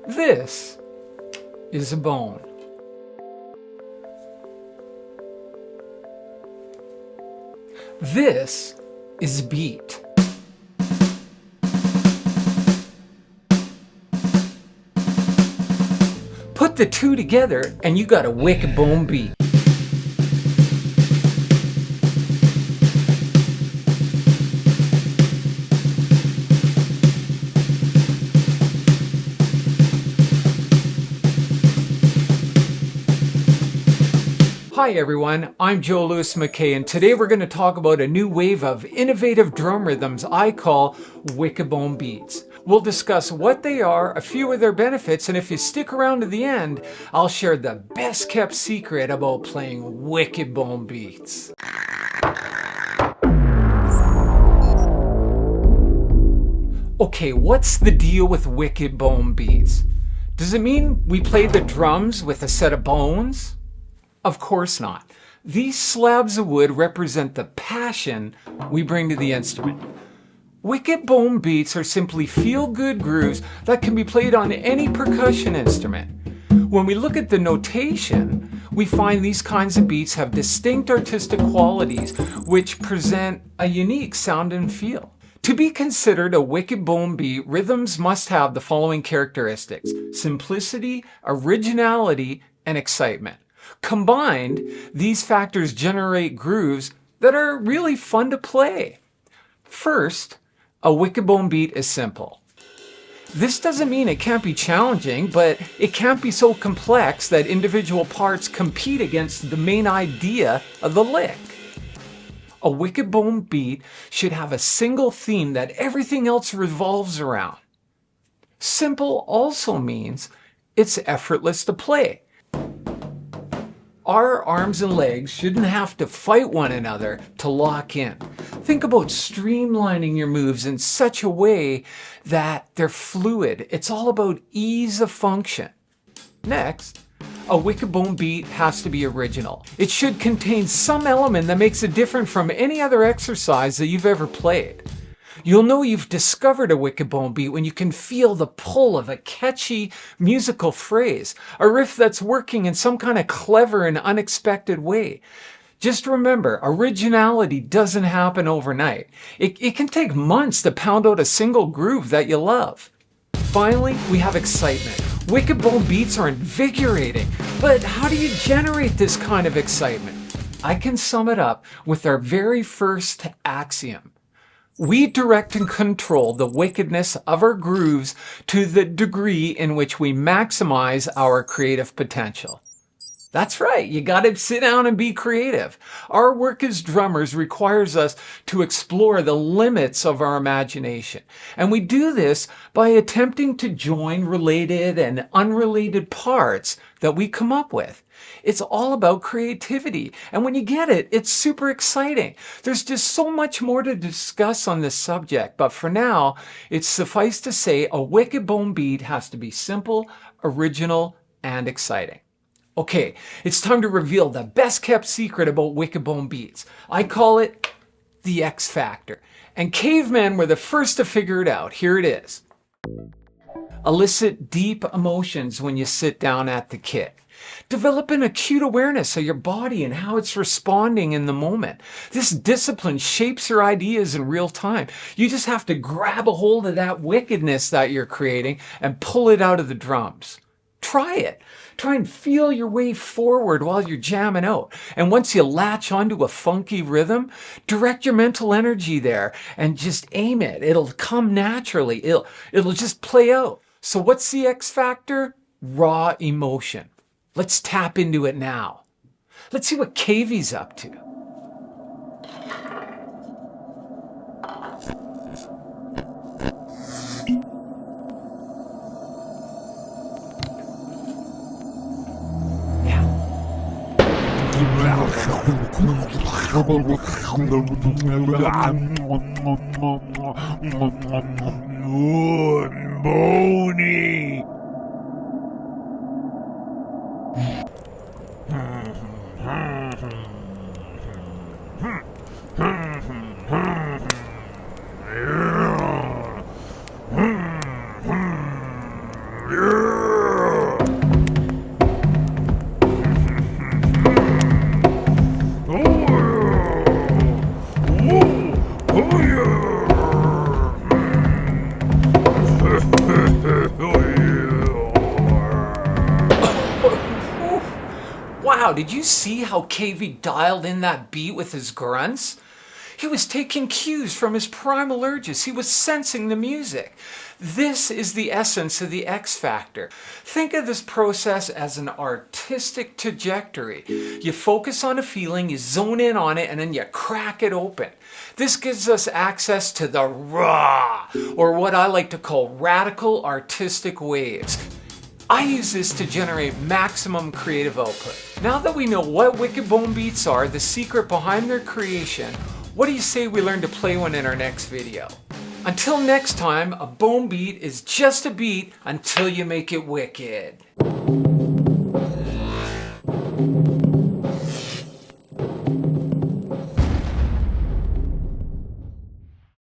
This is a bone. This is beat. Put the two together and you got a wicked bone beat. Hi everyone, I'm Joe Louis McKay, and today we're going to talk about a new wave of innovative drum rhythms I call wicked bone beats. We'll discuss what they are, a few of their benefits, and if you stick around to the end, I'll share the best kept secret about playing wicked bone beats. Okay, what's the deal with wicked bone beats? Does it mean we play the drums with a set of bones? Of course not. These slabs of wood represent the passion we bring to the instrument. Wicked bone beats are simply feel-good grooves that can be played on any percussion instrument. When we look at the notation, we find these kinds of beats have distinct artistic qualities which present a unique sound and feel. To be considered a wicked bone beat, rhythms must have the following characteristics: simplicity, originality, and excitement. Combined, these factors generate grooves that are really fun to play. First, a wicked bone beat is simple. This doesn't mean it can't be challenging, but it can't be so complex that individual parts compete against the main idea of the lick. A wicked bone beat should have a single theme that everything else revolves around. Simple also means it's effortless to play. Our arms and legs shouldn't have to fight one another to lock in. Think about streamlining your moves in such a way that they're fluid. It's all about ease of function. Next, a wicked bone beat has to be original. It should contain some element that makes it different from any other exercise that you've ever played. You'll know you've discovered a wicked bone beat when you can feel the pull of a catchy musical phrase, a riff that's working in some kind of clever and unexpected way. Just remember, originality doesn't happen overnight. It can take months to pound out a single groove that you love. Finally, we have excitement. Wicked bone beats are invigorating, but how do you generate this kind of excitement? I can sum it up with our very first axiom. We direct and control the wickedness of our grooves to the degree in which we maximize our creative potential. That's right, you gotta sit down and be creative. Our work as drummers requires us to explore the limits of our imagination. And we do this by attempting to join related and unrelated parts that we come up with. It's all about creativity. And when you get it, it's super exciting. There's just so much more to discuss on this subject. But for now, it's suffice to say a wicked bone beat has to be simple, original, and exciting. Okay, it's time to reveal the best kept secret about wicked bone beats. I call it the X Factor. And cavemen were the first to figure it out. Here it is. Elicit deep emotions when you sit down at the kit. Develop an acute awareness of your body and how it's responding in the moment. This discipline shapes your ideas in real time. You just have to grab a hold of that wickedness that you're creating and pull it out of the drums. Try it. Try and feel your way forward while you're jamming out. And once you latch onto a funky rhythm, direct your mental energy there and just aim it. It'll come naturally. It'll just play out. So what's the X factor? Raw emotion. Let's tap into it now. Let's see what Cavey's up to. Bony. Wow, did you see how KV dialed in that beat with his grunts? He was taking cues from his primal urges. He was sensing the music. This is the essence of the X Factor. Think of this process as an artistic trajectory. You focus on a feeling, you zone in on it, and then you crack it open. This gives us access to the raw, or what I like to call radical artistic waves. I use this to generate maximum creative output. Now that we know what Wicked Bone Beats are, the secret behind their creation, what do you say we learn to play one in our next video? Until next time, a bone beat is just a beat until you make it wicked.